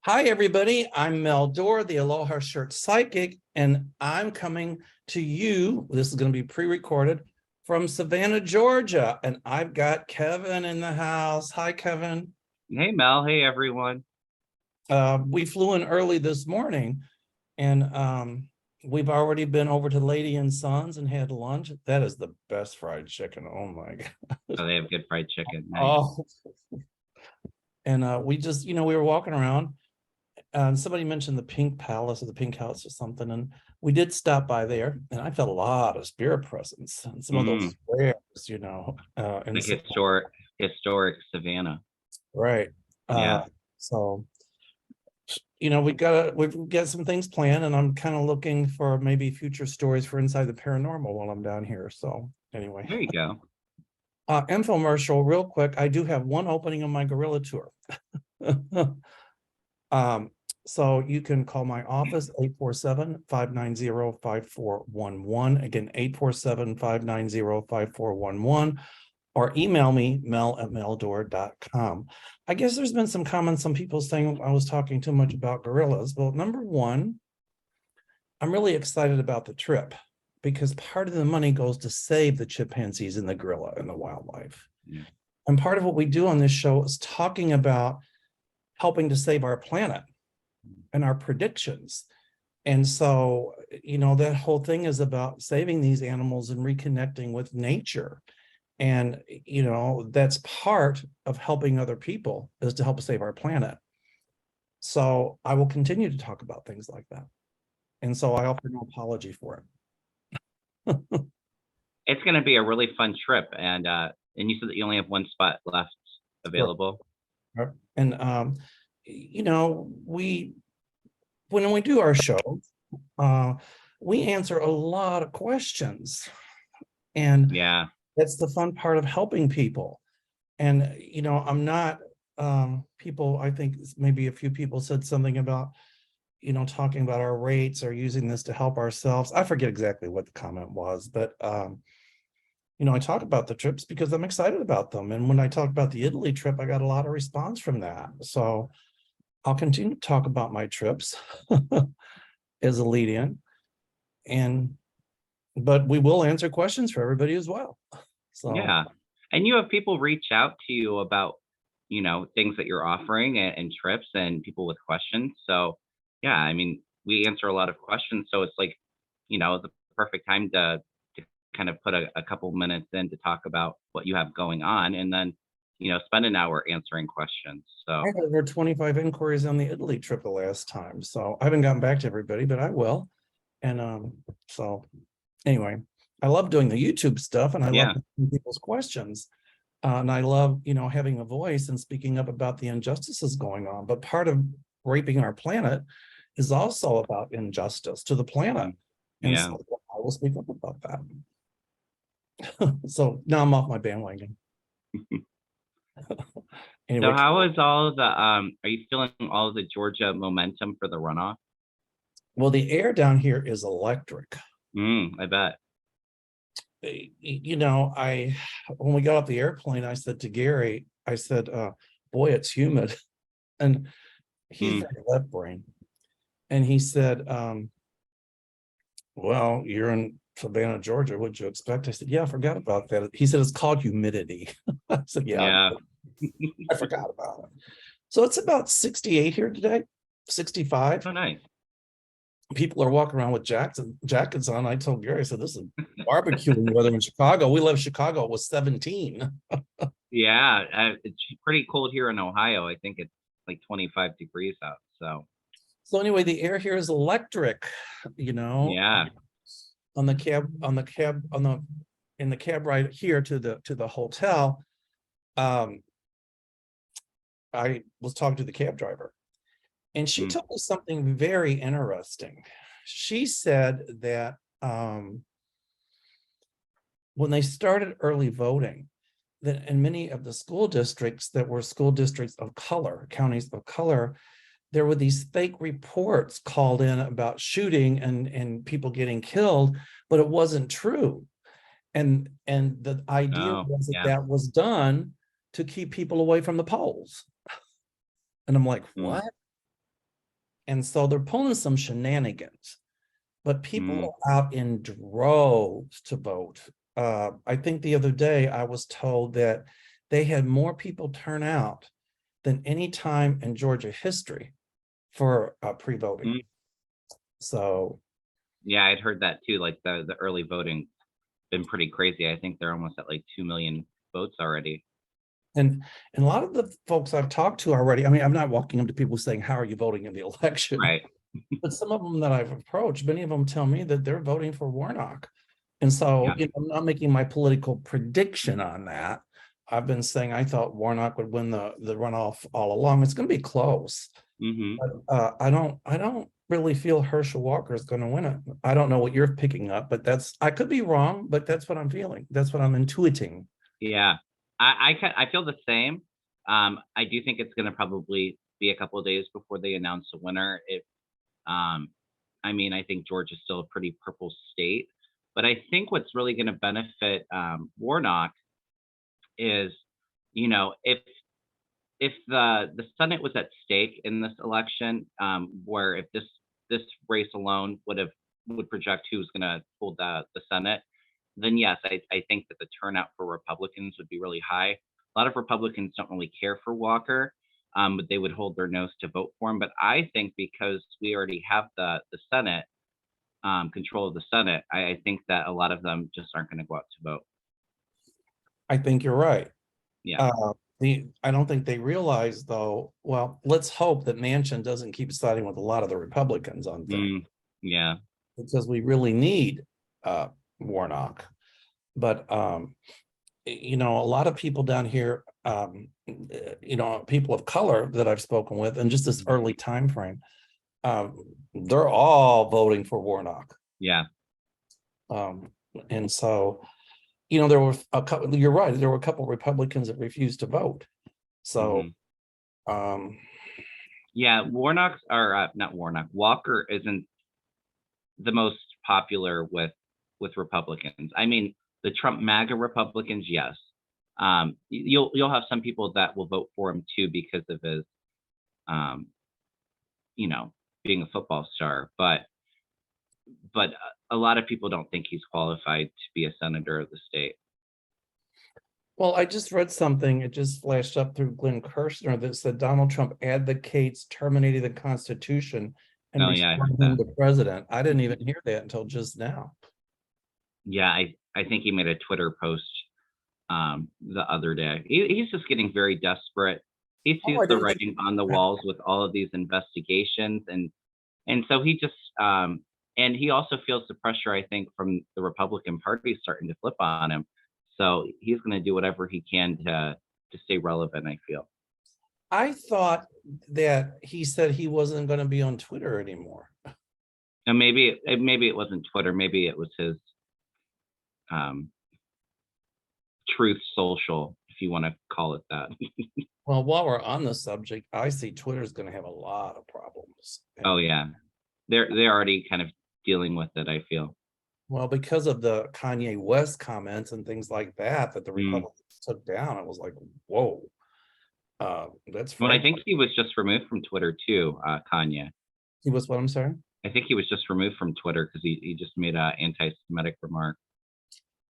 Hi, everybody. I'm Mel Dorr, the Aloha Shirt Psychic, and I'm coming to you. This is going to be pre-recorded from Savannah, Georgia, and I've got Kevin in the house. Hi, Kevin. Hey Mel, hey everyone. We flew in early this morning, and we've already been over to Lady and Sons and had lunch. That is the best fried chicken. Oh my God. Oh, they have good fried chicken. Nice. Oh, and we just, we were walking around. Somebody mentioned the Pink Palace or the Pink House or something, and we did stop by there, and I felt a lot of spirit presence and some of those Mm, squares, and like so historic Savannah. right. Yeah. So we've got some things planned, and I'm kind of looking for maybe future stories for Inside the Paranormal while I'm down here. So anyway, There you go. infomercial real quick. I do have one opening on my gorilla tour. Um, so you can call my office 847-590-5411. Again, 847-590-5411, or email me, mel@meldor.com. I guess there's been some comments, some people saying I was talking too much about gorillas. Well, number one, I'm really excited about the trip because part of the money goes to save the chimpanzees and the gorilla and the wildlife. Yeah. And part of what we do on this show is talking about helping to save our planet and our predictions. And so, that whole thing is about saving these animals and reconnecting with nature. And, that's part of helping other people, is to help save our planet. So I will continue to talk about things like that. And so I offer no apology for it. It's gonna be a really fun trip, and you said that you only have one spot left available. Sure. And, when we do our show, we answer a lot of questions. And Yeah. that's the fun part of helping people. And, I'm not, people, I think maybe a few people said something about, talking about our rates or using this to help ourselves. I forget exactly what the comment was, but, I talk about the trips because I'm excited about them. And when I talked about the Italy trip, I got a lot of response from that. So I'll continue to talk about my trips as a lead in. But we will answer questions for everybody as well. So Yeah. And you have people reach out to you about, things that you're offering and trips and people with questions. So yeah, I mean, we answer a lot of questions. So it's like, the perfect time to kind of put a couple minutes in to talk about what you have going on and then, spend an hour answering questions. I So had over 25 inquiries on the Italy trip the last time. So I haven't gotten back to everybody, but I will. And so anyway, I love doing the YouTube stuff, and I love yeah. people's questions. And I love, having a voice and speaking up about the injustices going on. But part of raping our planet is also about injustice to the planet. Mm, And yeah. so I will speak up about that. So now I'm off my bandwagon. So Anyway, how is all the are you feeling all of the Georgia momentum for the runoff? well, the air down here is electric. I bet. I when we got off the airplane, I said to Gary, I said, boy, it's humid. And he's Mm, very left brain. And he said, well, you're in Savannah, Georgia. What'd you expect? I said, yeah, I forgot about that. He said, it's called humidity. I said, yeah, yeah. I forgot about it. So it's about 68 here today, 65. Oh, nice. People are walking around with jackets on. I told Gary, I said, this is barbecuing weather in Chicago. We left Chicago, it was 17. Yeah, it's pretty cold here in Ohio. I think it's like 25 degrees out. So So anyway, the air here is electric, yeah. on the in the cab ride here to the hotel. I was talking to the cab driver, and she Mm, told me something very interesting. She said that when they started early voting, that in many of the school districts that were school districts of color, counties of color, there were these fake reports called in about shooting and people getting killed, but it wasn't true. And the idea oh, was that yeah. that was done to keep people away from the polls. And I'm like, Mm, what? And so they're pulling some shenanigans, but people Mm, are out in droves to vote. I think the other day I was told that they had more people turn out than any time in Georgia history for pre-voting. mm. So, Yeah, I'd heard that too. Like the early voting been pretty crazy. I think they're almost at like 2 million votes already. and a lot of the folks I've talked to already, I mean, I'm not walking up to people saying, how are you voting in the election? Right. But some of them that I've approached, many of them tell me that they're voting for Warnock. And so, Yeah. I'm not making my political prediction on that. I've been saying I thought Warnock would win the runoff all along. It's going to be close. Hmm. But I don't really feel Herschel Walker is going to win it. I don't know what you're picking up, but I could be wrong, but that's what I'm feeling. That's what I'm intuiting. Yeah. I feel the same. I do think it's going to probably be a couple of days before they announce a winner. Um, I mean, I think Georgia's still a pretty purple state, but I think what's really going to benefit Warnock is, if the Senate was at stake in this election, where if this race alone would project who's going to hold the Senate, then yes, I think that the turnout for Republicans would be really high. A lot of Republicans don't really care for Walker, but they would hold their nose to vote for him. But I think because we already have the Senate, control of the Senate, I think that a lot of them just aren't going to go out to vote. I think you're right. Yeah. I don't think they realize though, well, let's hope that Manchin doesn't keep siding with a lot of the Republicans on things, Mm, yeah. because we really need uh Warnock. But a lot of people down here, people of color that I've spoken with in just this early time frame, they're all voting for Warnock. Yeah. Um, and so, there were a couple, you're right, there were a couple of Republicans that refused to vote. So, Hmm. um, Yeah. Warnock's or not Warnock. Walker isn't the most popular with Republicans. I mean, the Trump MAGA Republicans, yes. You'll have some people that will vote for him too because of his, um, you know, being a football star. But a lot of people don't think he's qualified to be a senator of the state. well, I just read something, it just flashed up through Glenn Kirshner that said Donald Trump advocates terminating the Constitution and Oh yeah, I heard restoring him that. to president. I didn't even hear that until just now. Yeah, I think he made a Twitter post the other day. He's just getting very desperate. He Oh, sees I the didn't think writing on the walls with all of these investigations, and so he just and he also feels the pressure, I think, from the Republican Party starting to flip on him. So he's going to do whatever he can to stay relevant, I feel. I thought that he said he wasn't going to be on Twitter anymore. And maybe it wasn't Twitter, maybe it was his um, Truth Social, if you want to call it that. Well, while we're on the subject, I see Twitter's going to have a lot of problems. Oh And yeah, they're already kind of dealing with it, I feel. well, because of the Kanye West comments and things like that, that the Mm. Republicans took down, I was like, whoa, that's Well, I frightening. think he was just removed from Twitter too, Kanye. He was what, I'm sorry? I think he was just removed from Twitter because he just made a anti-Semitic remark.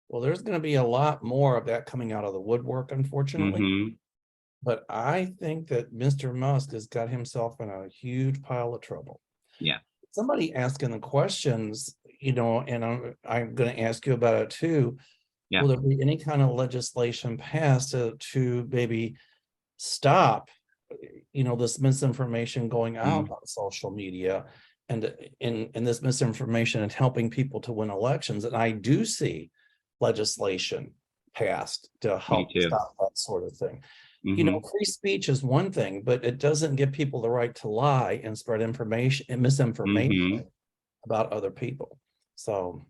Well, there's going to be a lot more of that coming out of the woodwork, unfortunately. Hmm. But I think that Mr. Musk has got himself in a huge pile of trouble. Yeah. Somebody asking the questions, and I'm going to ask you about it too. Yeah. Will there be any kind of legislation passed to maybe stop, this misinformation going out Mm. on social media, and in this misinformation and helping people to win elections? And I do see legislation passed to Me help too. stop that sort of thing. Hmm. Free speech is one thing, but it doesn't give people the right to lie and spread information and Hmm. misinformation about other people. So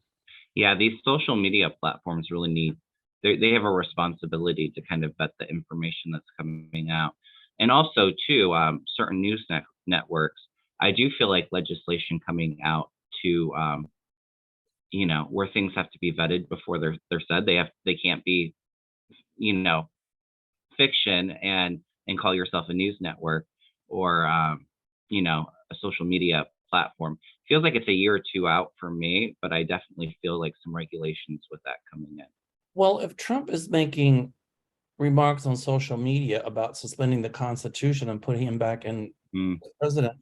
Yeah, these social media platforms really they have a responsibility to kind of vet the information that's coming out. And also too, certain news networks, I do feel like legislation coming out to where things have to be vetted before they're said. They can't be, you know, fiction and call yourself a news network, or you know a social media platform. Feels like it's a year or two out for me, but I definitely feel like some regulations with that coming in. Well, if Trump is making remarks on social media about suspending the Constitution and putting him back in Mm, president,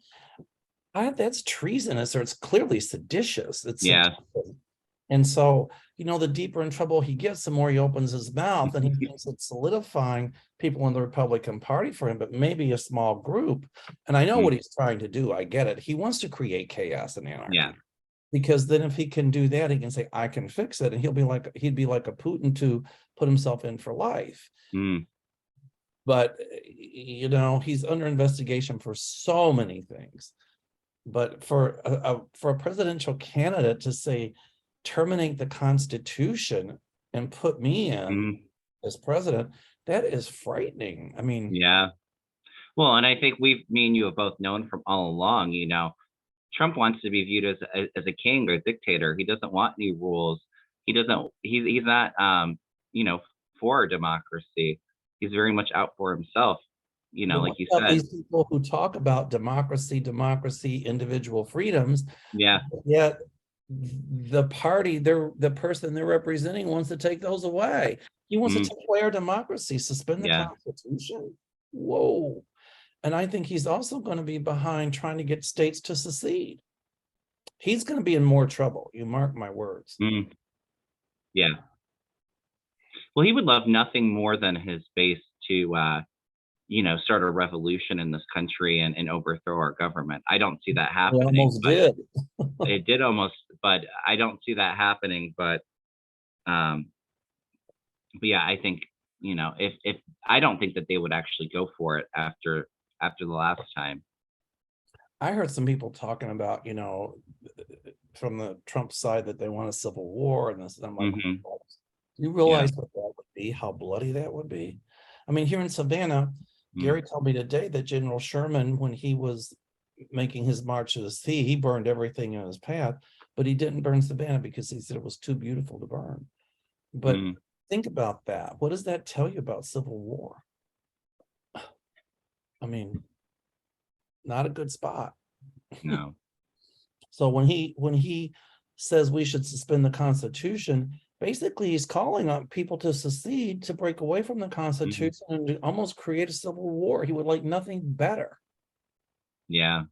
that's treasonous, or it's clearly seditious. It's yeah. sedition. And so, the deeper in trouble he gets, the more he opens his mouth, and he thinks it's solidifying people in the Republican Party for him, but maybe a small group. And I know Mm, what he's trying to do. I get it. He wants to create chaos and anarchy. yeah. Because then if he can do that, he can say, I can fix it. And he'd be like a Putin to put himself in for life. Mm, But, he's under investigation for so many things. But for a presidential candidate to say, terminate the Constitution and put me in mm, as president, that is frightening. I mean, yeah. Well, and I think me and you have both known from all along, Trump wants to be viewed as a king or a dictator. He doesn't want any rules. He's not you know, for democracy. He's very much out for himself, but like what you about said. these people who talk about democracy, individual freedoms, Yeah. yet the party, the person they're representing wants to take those away. He wants to Mm, take away our democracy, suspend the yeah. Constitution. Whoa. And I think he's also going to be behind trying to get states to secede. He's going to be in more trouble. You mark my words. Mm, yeah. Well, he would love nothing more than his base to start a revolution in this country and overthrow our government. I don't see that He happening, almost but did. it did almost, but I don't see that happening. Um, but yeah, I think, if I don't think that they would actually go for it after the last time. I heard some people talking about, from the Trump side that they want a civil war and this. And I'm like, Hmm. "Oh, do you Yeah. realize what that would be? How bloody that would be?" I mean, here in Savannah, Mm, Gary told me today that General Sherman, when he was making his march to the sea, he burned everything in his path, but he didn't burn Savannah because he said it was too beautiful to burn. But mm, think about that. What does that tell you about civil war? I mean, not a good spot. no. So when he says we should suspend the Constitution, basically he's calling on people to secede, to break away from the Hmm. Constitution and to almost create a civil war. He would like nothing better. Yeah.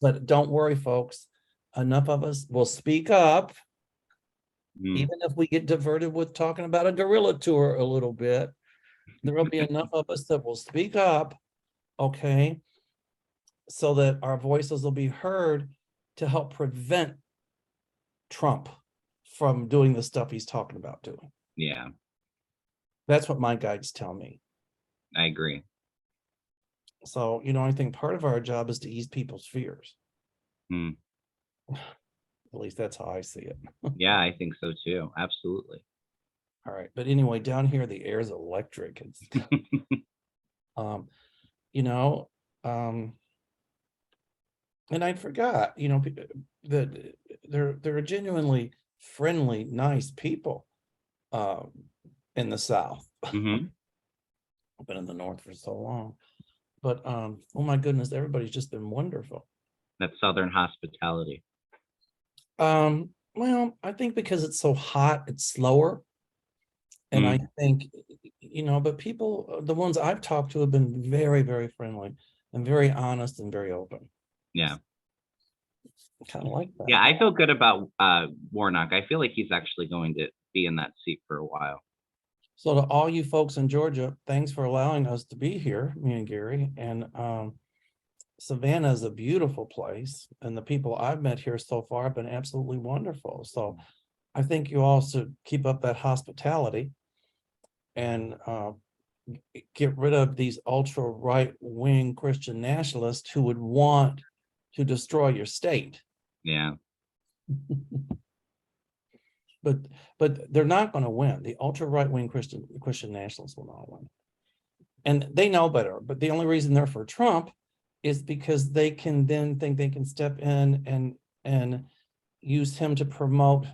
But don't worry, folks. Enough of us will speak up, Mm, even if we get diverted with talking about a guerrilla tour a little bit. There will be enough of us that will speak up, okay, so that our voices will be heard to help prevent Trump from doing the stuff he's talking about doing. yeah, That's what my guides tell me. I agree. So, I think part of our job is to ease people's fears. Mm, At least that's how I see it. yeah, I think so too. Absolutely. All right. But anyway, down here, the air is electric. It's, um, you know, um, and I forgot, that there are genuinely friendly, nice people um, in the South. Hmm. I've been in the North for so long. But oh my goodness, everybody's just been wonderful. That Southern hospitality. Well, I think because it's so hot, it's slower. And I Mm, think, but people, the ones I've talked to have been very, very friendly and very honest and very open. yeah. Kind of like that. Yeah, I feel good about Warnock. I feel like he's actually going to be in that seat for a while. So to all you folks in Georgia, thanks for allowing us to be here, me and Gary. And Savannah is a beautiful place, and the people I've met here so far have been absolutely wonderful. So I think you all should keep up that hospitality and get rid of these ultra right wing Christian nationalists who would want to destroy your state. Yeah. But they're not going to win. The ultra right wing Christian nationalists will not win, and they know better. But the only reason they're for Trump is because they can then think they can step in and use him to promote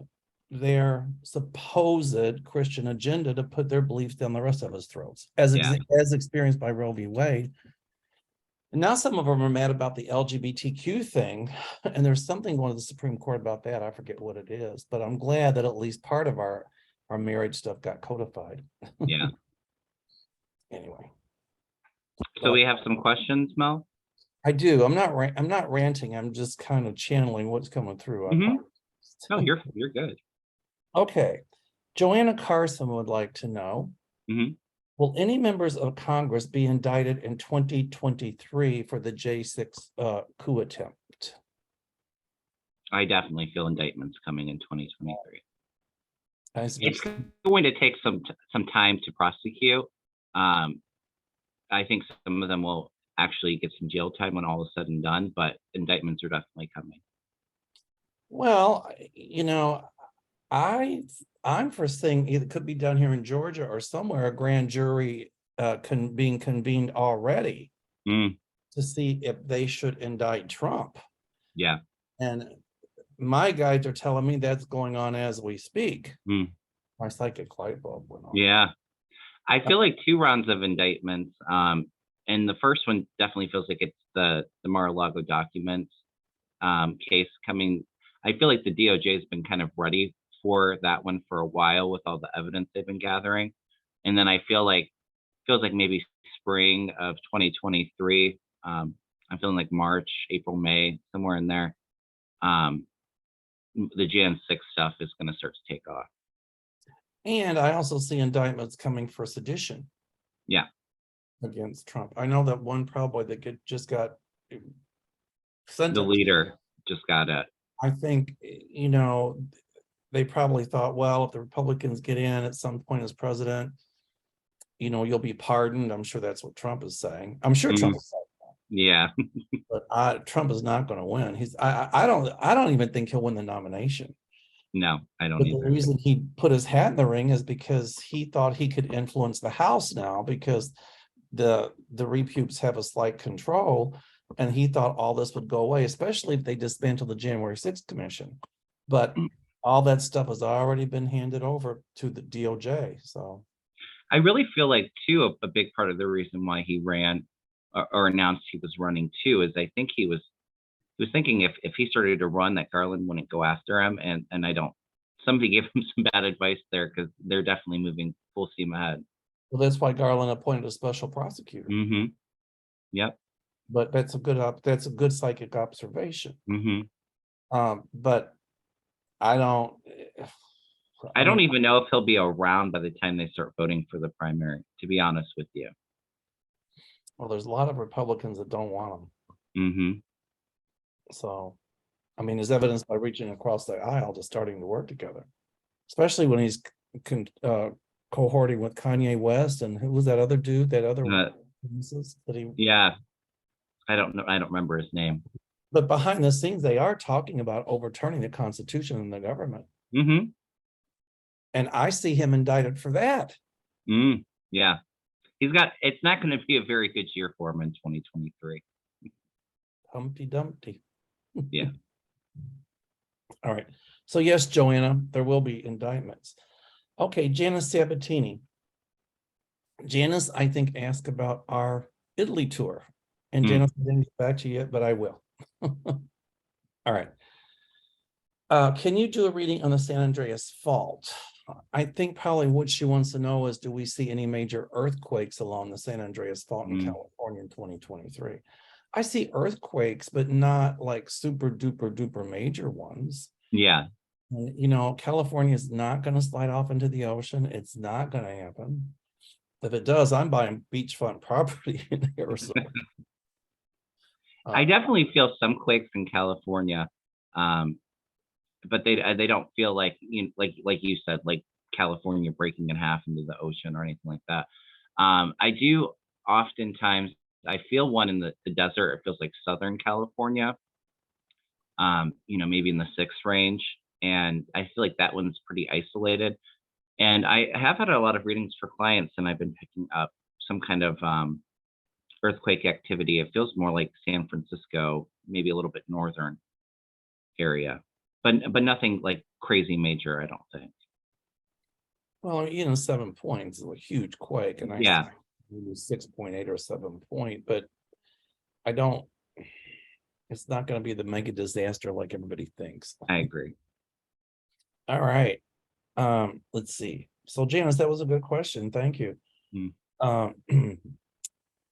their supposed Christian agenda to put their beliefs down the rest of us throats, as Yeah. as experienced by Roe v. Wade. And now some of them are mad about the LGBTQ thing, and there's something going to the Supreme Court about that. I forget what it is, but I'm glad that at least part of our marriage stuff got codified. Yeah. Anyway. So we have some questions, Mel? I do. I'm not ranting. I'm just kind of channeling what's coming through. No, you're good. Okay. Joanna Carson would like to know, will any members of Congress be indicted in 2023 for the J6 coup attempt? I definitely feel indictments coming in 2023. It's As going to take some time to prosecute. I think some of them will actually get some jail time when all is said and done, but indictments are definitely coming. well, you know, I'm foreseeing either could be done here in Georgia or somewhere a grand jury being convened already to see if they should indict Trump. Yeah. And my guides are telling me that's going on as we speak. My psychic light bulb went on. Yeah. I feel like 2 rounds of indictments. And the first one definitely feels like it's the Mar-a-Lago documents case coming. I feel like the DOJ has been kind of ready for that one for a while with all the evidence they've been gathering. And then I feels like maybe spring of 2023. I'm feeling like March, April, May, somewhere in there. The Jan 6 stuff is going to start to take off. And I also see indictments coming for sedition. Yeah. Against Trump. I know that one probably that just got sentenced. The leader just got it. I think, you know, they probably thought, well, if the Republicans get in at some point as president, you know, you'll be pardoned. I'm sure that's what Trump is saying. I'm sure Trump is saying that. Yeah. But Trump is not going to win. I don't even think he'll win the nomination. No, I don't But either. the reason he put his hat in the ring is because he thought he could influence the House now, because the repubes have a slight control, and he thought all this would go away, especially if they dismantle the January 6th commission. But all that stuff has already been handed over to the DOJ. So I really feel like too a big part of the reason why he ran or announced he was running too is I think he was thinking if he started to run that Garland wouldn't go after him, and somebody gave him some bad advice there, because they're definitely moving full steam ahead. well, that's why Garland appointed a special prosecutor. Yep. But that's a good psychic observation. But I don't even know if he'll be around by the time they start voting for the primary, to be honest with you. Well, there's a lot of Republicans that don't want him. So, I mean, there's evidence by reaching across the aisle to starting to work together, especially when he's cohorting with Kanye West, and who was that other dude? That other yeah, I don't know. I don't remember his name. But behind the scenes, they are talking about overturning the Constitution and the government. And I see him indicted for that. Yeah, it's not going to be a very good year for him in 2023. Humpty Dumpty. Yeah. All right. So yes, Joanna, there will be indictments. Okay, Janice Sabatini. Janice, I think, asked about our Italy tour. And Janice, I didn't get back to you yet, but I will. All right. Can you do a reading on the San Andreas Fault? I think probably what she wants to know is, do we see any major earthquakes along the San Andreas Fault in California in 2023? I see earthquakes, but not like super duper major ones. Yeah. You know, California is not going to slide off into the ocean. It's not going to happen. If it does, I'm buying beachfront property in Arizona. I definitely feel some quakes in California, but they don't feel like, you know, like you said, like California breaking in half into the ocean or anything like that. I do oftentimes. I feel one in the desert. It feels like Southern California, you know, maybe in the 6 range. And I feel like that one's pretty isolated. And I have had a lot of readings for clients, and I've been picking up some kind of earthquake activity. It feels more like San Francisco, maybe a little bit northern area, but nothing like crazy major, I don't think. Well, you know, 7 points is a huge quake, and I Yeah. see 6.8 or 7 point, but I don't, it's not gonna be the mega disaster like everybody thinks. I agree. All right. Let's see. So Janice, that was a good question. Thank you. Mm. Um,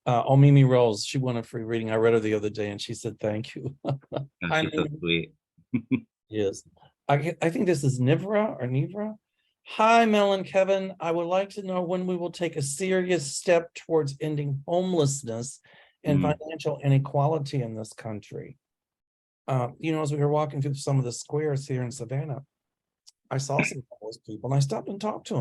oh, Mimi Rose, she won a free reading. I read her the other day and she said, thank you. Oh, Hi, she's so Mimi. sweet. Yes. I think this is Nivra or Nivra. Hi, Mel and Kevin. I would like to know when we will take a serious step towards ending homelessness and Mm. financial inequality in this country. As we were walking through some of the squares here in Savannah, I saw some homeless people and I stopped and talked to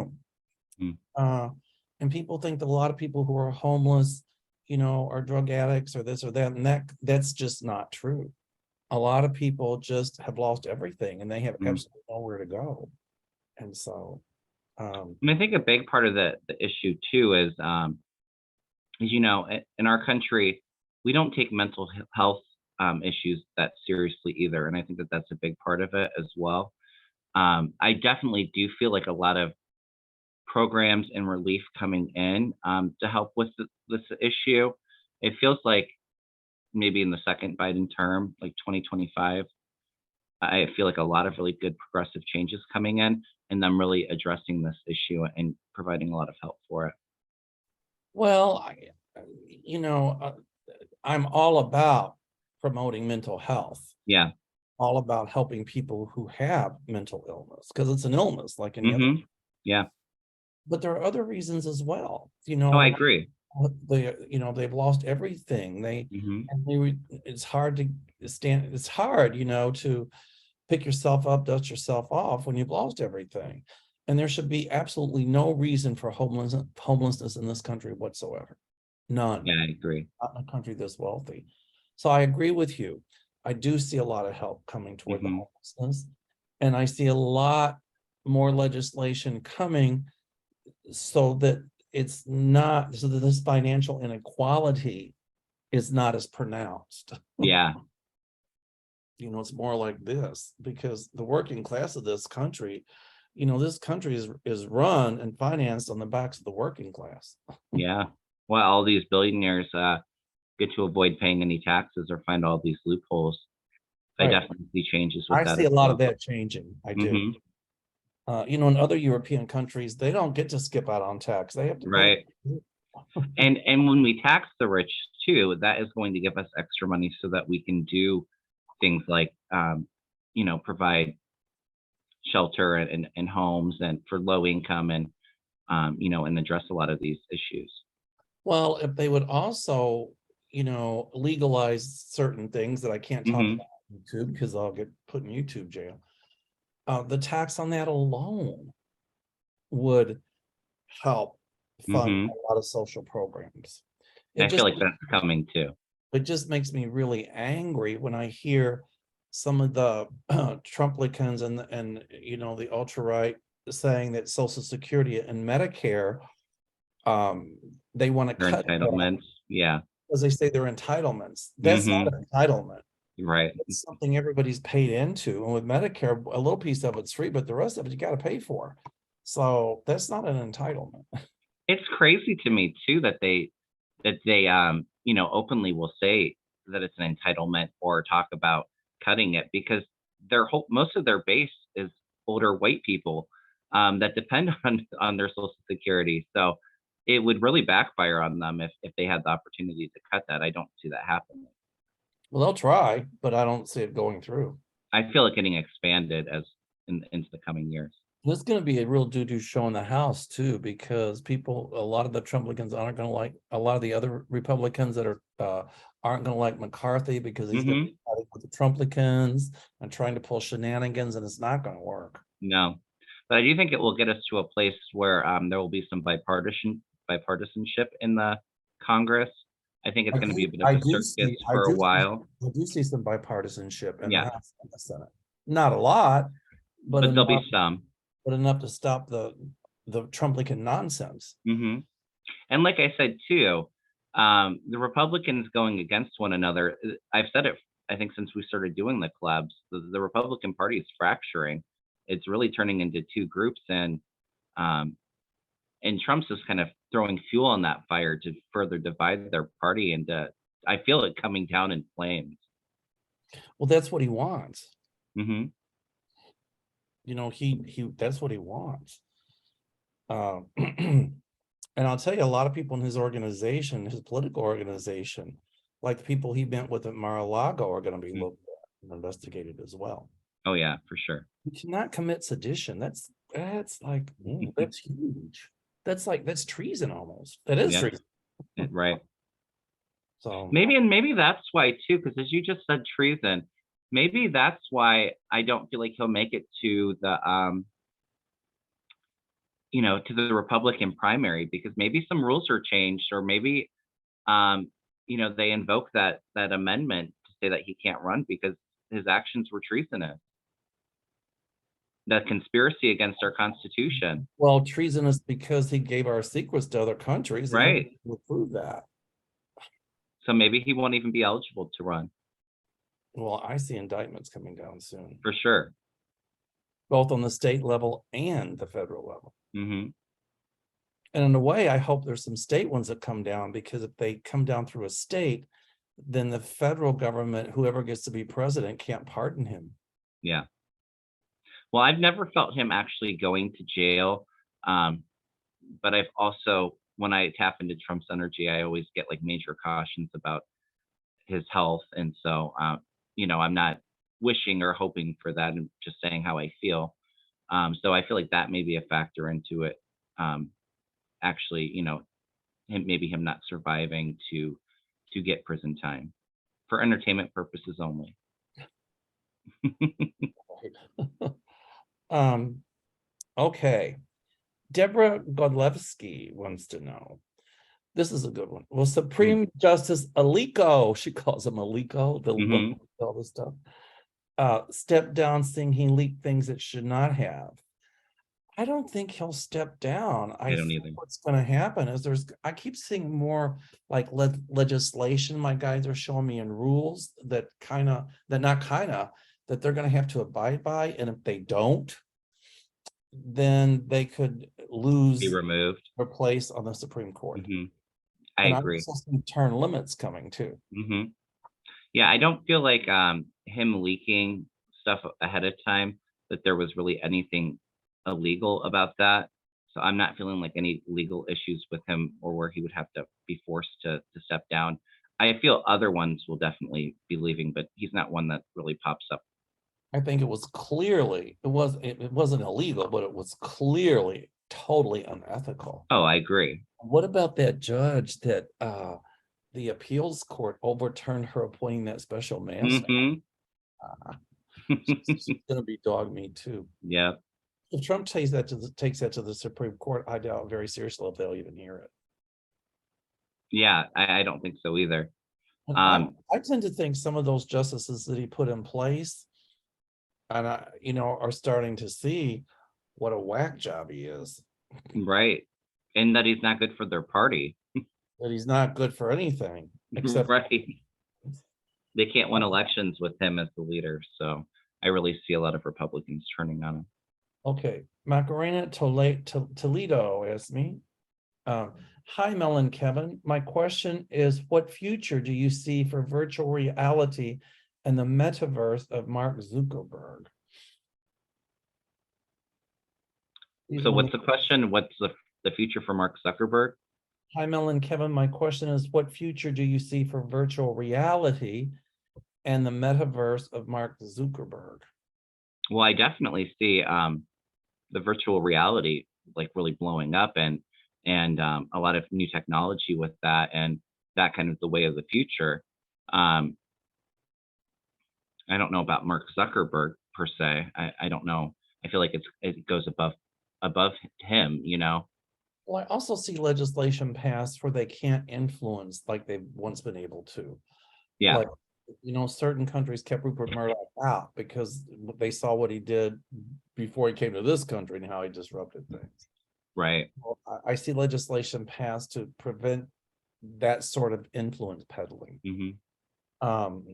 them. Mm. And people think that a lot of people who are homeless, are drug addicts or this or that, and that's just not true. A lot of people just have lost everything and they have Mm. absolutely nowhere to go. And so, And I think a big part of the issue too is, in our country, we don't take mental health issues that seriously either, and I think that that's a big part of it as well. I definitely do feel like a lot of programs and relief coming in to help with this issue. It feels like maybe in the second Biden term, like 2025, I feel like a lot of really good progressive changes coming in and them really addressing this issue and providing a lot of help for it. well, you know, uh, I'm all about promoting mental health, Yeah. all about helping people who have mental illness, because it's an illness like any other. Hmm. Yeah. But there are other reasons as well. Oh, I agree. They've lost everything. Hmm. It's hard to stand. It's hard, to pick yourself up, dust yourself off when you've lost everything. And there should be absolutely no reason for homelessness in this country whatsoever. None. Yeah, I agree. Not in a country this wealthy. So I agree with you. I do see a lot of help coming toward the Hmm. homelessness. And I see a lot more legislation coming so that so that this financial inequality is not as pronounced. Yeah. It's more like this because the working class of this country, this country is run and financed on the backs of the working class. Yeah. Well, all these billionaires get to avoid paying any taxes or find all these loopholes. I Right. definitely see changes with I that see as a lot of well. that changing. I do. Hmm. In other European countries, they don't get to skip out on tax. They have to pay. Right. And when we tax the rich too, that is going to give us extra money so that we can do things like provide shelter and homes and for low income and address a lot of these issues. Well, if they would also, legalize certain things that I can't talk Hmm. about on YouTube because I'll get put in YouTube jail. The tax on that alone would help fund Hmm. a lot of social programs. It I feel just like that's coming too. it just makes me really angry when I hear some of the Trumplicans and the ultra right saying that Social Security and Medicare they want to Their cut that entitlements. Yeah. because they say they're entitlements. That's not Hmm. an entitlement. Right. It's something everybody's paid into. And with Medicare, a little piece of it's free, but the rest of it you got to pay for. So that's not an entitlement. It's crazy to me too that they openly will say that it's an entitlement or talk about cutting it because their whole most of their base is older white people that depend on their social security. So it would really backfire on them if they had the opportunity to cut that. I don't see that happening. Well, they'll try, but I don't see it going through. I feel it getting expanded into the coming years. There's going to be a real doo-doo show in the House too, because a lot of the Trumplicans aren't going to like a lot of the other Republicans that aren't going to like McCarthy because he's going to Hmm. be fighting with the Trumplicans and trying to pull shenanigans, and it's not going to work. No, but I do think it will get us to a place where there will be some bipartisanship in the Congress. I think it's going to be a bit of a circus for a while. I do see some bipartisanship in the Yeah, House and the Senate. Not a lot, but but there'll be enough, some. to stop the Trumplican nonsense. Hmm. And like I said too, the Republicans going against one another. I've said it. I think since we started doing the clubs, the Republican Party is fracturing. It's really turning into two groups, um, and Trump's just kind of throwing fuel on that fire to further divide their party and to I feel it coming down in flames. Well, that's what he wants. Hmm. You know, he that's what he wants. And I'll tell you, a lot of people in his organization, his political organization, like the people he met with at Mar-a-Lago, are going to be Hmm. looked at and investigated as well. Oh yeah, for sure. You cannot commit sedition. That's like that's huge. That's treason almost. That is Yeah, treason. right. So Maybe, and maybe that's why too, because as you just said, treason. Maybe that's why I don't feel like he'll make it to the to the Republican primary, because maybe some rules are changed, or maybe um, they invoke that amendment to say that he can't run because his actions were treasonous, the conspiracy against our Constitution. well, treasonous because he gave our secrets to other countries, and Right. everything will prove that. So maybe he won't even be eligible to run, Well, I see indictments coming down soon, for sure. both on the state level and the federal level. Hmm. And in a way, I hope there's some state ones that come down, because if they come down through a state, then the federal government, whoever gets to be president, can't pardon him. Yeah. Well, I've never felt him actually going to jail. Um, but I've also, when I tap into Trump's energy, I always get like major cautions about his health. And so, I'm not wishing or hoping for that. I'm just saying how I feel. So I feel like that may be a factor into it. Um, Actually, him not surviving to get prison time for entertainment purposes only. Um, okay. Deborah Godlewski wants to know. This is a good one. Will Mm. Supreme Justice Aliko, she calls him Aliko, the look, Mhm. all this stuff, step down, saying he leaked things that should not have? I don't think he'll step down. I I don't think either. what's going to happen is I keep seeing more like legislation my guys are showing me, in rules that that they're going to have to abide by. And if they don't, then they could Be lose removed. their place on the Supreme Court. Mhm. I And I agree. also see term limits coming too. Mhm. Yeah, I don't feel like him leaking stuff ahead of time, that there was really anything illegal about that. So I'm not feeling like any legal issues with him, or where he would have to be forced to step down. I feel other ones will definitely be leaving, but he's not one that really pops up. I think it wasn't illegal, but it was clearly totally unethical. Oh, I agree. What about that judge that the appeals court overturned her appointing that special master? Mhm. She's gonna be dog meat too. Yeah. If Trump takes that to the Supreme Court, I doubt very seriously if they'll even hear it. Yeah, I don't think so either. And Um, I tend to think some of those justices that he put in place, and are starting to see what a whack job he is. right. And that he's not good for their party. That he's not good for anything except. Right. They can't win elections with him as the leader. So I really see a lot of Republicans turning on him. Okay, Macarena Toledo asked me. Hi, Mel and Kevin. My question is, what future do you see for virtual reality and the metaverse of Mark Zuckerberg? These So are what's only- the question? What's the future for Mark Zuckerberg? Hi, Mel and Kevin. My question is, what future do you see for virtual reality and the metaverse of Mark Zuckerberg? Well, I definitely see the virtual reality like really blowing up, and a lot of new technology with that, and that kind of the way of the future. Um, I don't know about Mark Zuckerberg per se. I don't know. I feel like it goes above him, you know. Well, I also see legislation passed where they can't influence like they've once been able to. Yeah, Like, certain countries kept Rupert Murdoch out because they saw what he did before he came to this country and how he disrupted things. right. Well, I see legislation passed to prevent that sort of influence peddling. Hmm. And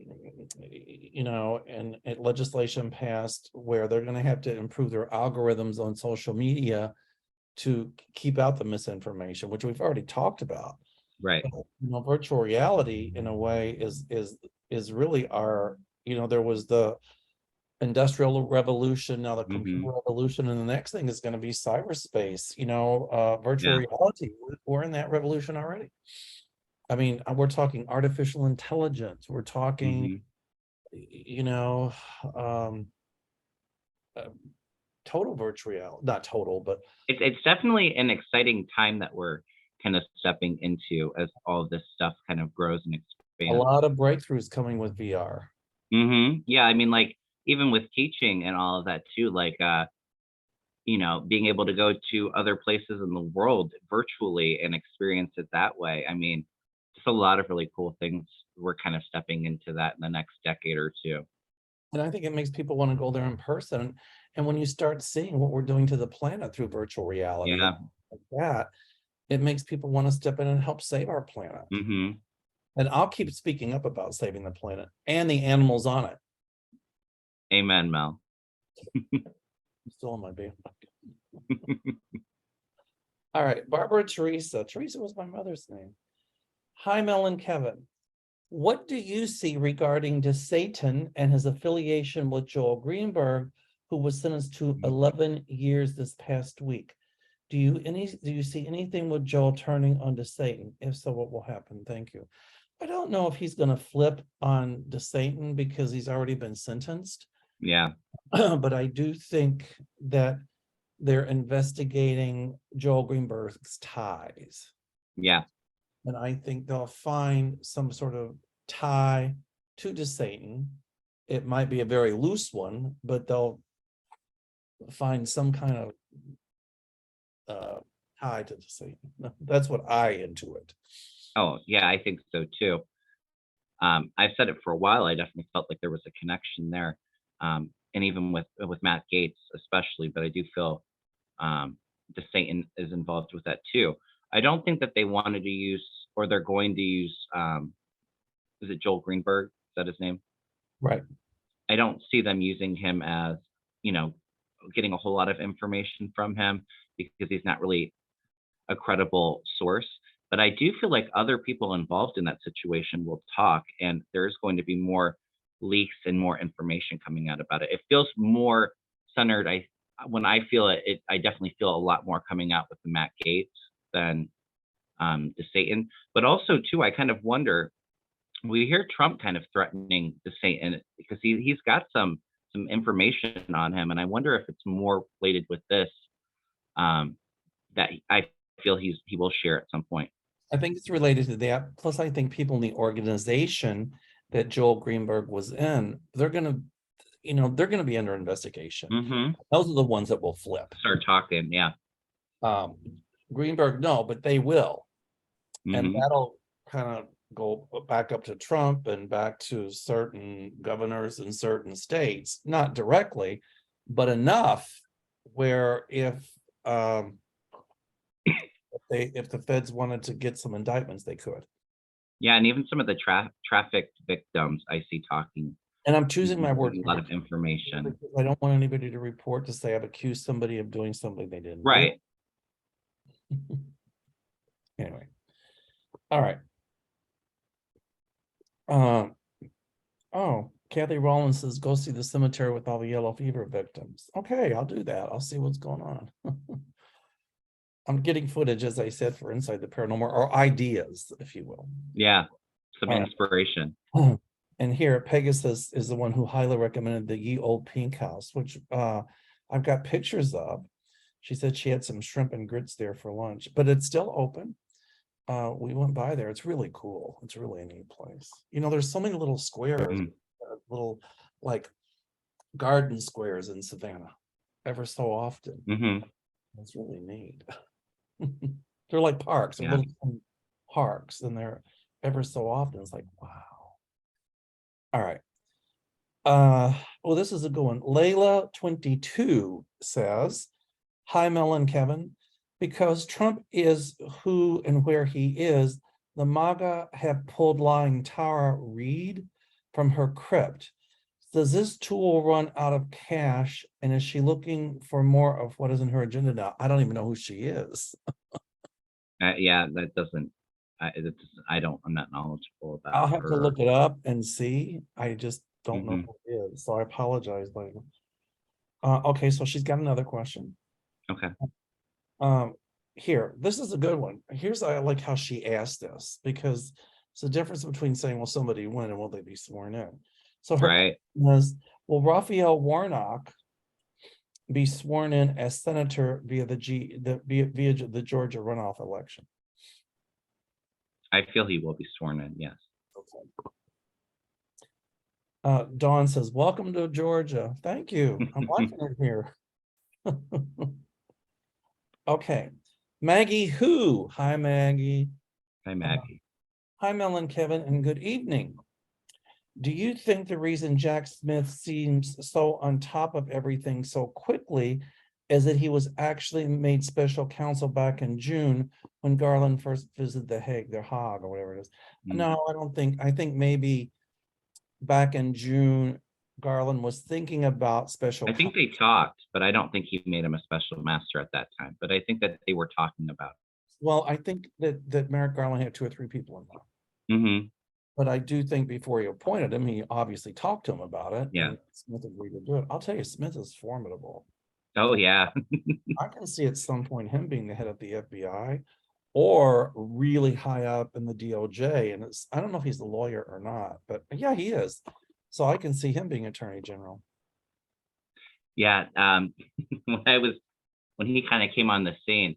legislation passed where they're going to have to improve their algorithms on social media to keep out the misinformation, which we've already talked about. Right. Virtual reality in a way is really our, there was the industrial revolution, now the computer Hmm. revolution, and the next thing is going to be cyberspace, virtual Yeah. reality. We're in that revolution already. I mean, we're talking artificial intelligence. We're talking, Hmm. you know, um, uh, total virtual reality, not total, but It's definitely an exciting time that we're kind of stepping into as all of this stuff kind of grows and a expands. lot of breakthroughs coming with VR. Yeah, I mean, like, even with teaching and all of that too, like, being able to go to other places in the world virtually and experience it that way. I mean, just a lot of really cool things. We're kind of stepping into that in the next decade or two. And I think it makes people want to go there in person. And when you start seeing what we're doing to the planet through virtual reality and Yeah. like that, it makes people want to step in and help save our planet. Hmm. And I'll keep speaking up about saving the planet and the animals on it. Amen, Mel. I'm still on my band. All right, Barbara Teresa. Teresa was my mother's name. Hi, Mel and Kevin. What do you see regarding to Satan and his affiliation with Joel Greenberg, who was sentenced to 11 years this past week? Do you see anything with Joel turning onto Satan? If so, what will happen? Thank you. I don't know if he's going to flip on to Satan because he's already been sentenced, Yeah. but I do think that they're investigating Joel Greenberg's ties. Yeah. And I think they'll find some sort of tie to Satan. It might be a very loose one, but they'll find some kind of tie to Satan. That's what I intuit. Oh, yeah, I think so too. I've said it for a while. I definitely felt like there was a connection there, and even with Matt Gates especially. But I do feel the Satan is involved with that too. I don't think that they wanted to use, or they're going to use. Is it Joel Greenberg? Is that his name? Right. I don't see them using him as, you know, getting a whole lot of information from him because he's not really a credible source. But I do feel like other people involved in that situation will talk, and there's going to be more leaks and more information coming out about it. It feels more centered. When I feel it, I definitely feel a lot more coming out with the Matt Gates than the Satan. But also too, I kind of wonder. We hear Trump kind of threatening the Satan because he's got some information on him, and I wonder if it's more related with this, um, that I feel he will share at some point. I think it's related to that. Plus, I think people in the organization that Joel Greenberg was in, they're gonna be under investigation. Mhm. Those are the ones that will flip. Start talking, yeah. Um, Greenberg, no, but they will. And Mhm. that'll kind of go back up to Trump and back to certain governors in certain states, not directly, but enough where if the feds wanted to get some indictments, they could. Yeah, and even some of the trafficked victims I see talking, And I'm choosing my words a lot of carefully information. because I don't want anybody to report to say I've accused somebody of doing something they didn't do. Right. Anyway, all right. Um, oh, Kathy Rollins says, go see the cemetery with all the yellow fever victims. Okay, I'll do that. I'll see what's going on. I'm getting footage, as I said, for Inside the Paranormal, or ideas, if you will. Yeah. Some All inspiration. right. And here, Pegasus is the one who highly recommended the Ye Old Pink House, which I've got pictures of. She said she had some shrimp and grits there for lunch, but it's still open. We went by there. It's really cool. It's really a neat place. There's so many little squares, Mhm. little like garden squares in Savannah, ever so often. Mhm. It's really neat. They're like parks, they're Yeah. little parks, and they're ever so often. It's like, wow. All right. Well, this is a good one. Layla 22 says, hi, Mel and Kevin. Because Trump is who and where he is, the MAGA have pulled lying Tara Reid from her crypt. Does this tool run out of cash? And is she looking for more of what is in her agenda now? I don't even know who she is. Yeah, that doesn't. I'm not knowledgeable I'll about have to her. look it up and see. I just don't know Hmm. who it is, so I apologize later. Okay, so she's got another question. Okay. Um, here, this is a good one. Here's, I like how she asked this, because it's the difference between saying, will somebody win and will they be sworn in? So her Right. question was, will Raphael Warnock be sworn in as senator via via the Georgia runoff election? I feel he will be sworn in. Yes. Okay. Dawn says, welcome to Georgia. Thank you. I'm liking it here. Okay. Maggie Who. Hi, Maggie. Hi, Maggie. Hi, Mel and Kevin, and good evening. Do you think the reason Jack Smith seems so on top of everything so quickly is that he was actually made special counsel back in June when Garland first visited the Hague or whatever it is? Mm. No, I don't think. I think maybe back in June, Garland was thinking about special I think counsel. they talked, but I don't think he made him a special master at that time. But I think that they were talking about Well, I think that Merrick Garland had 2 or 3 people in mind. it. Hmm. But I do think before he appointed him, he obviously talked to him about it. Yeah. And Smith agreed to do it. I'll tell you, Smith is formidable. Oh, yeah. I can see at some point him being the head of the FBI or really high up in the DOJ. And I don't know if he's a lawyer or not, but yeah, he is. So I can see him being attorney general. Yeah. When he kind of came on the scene,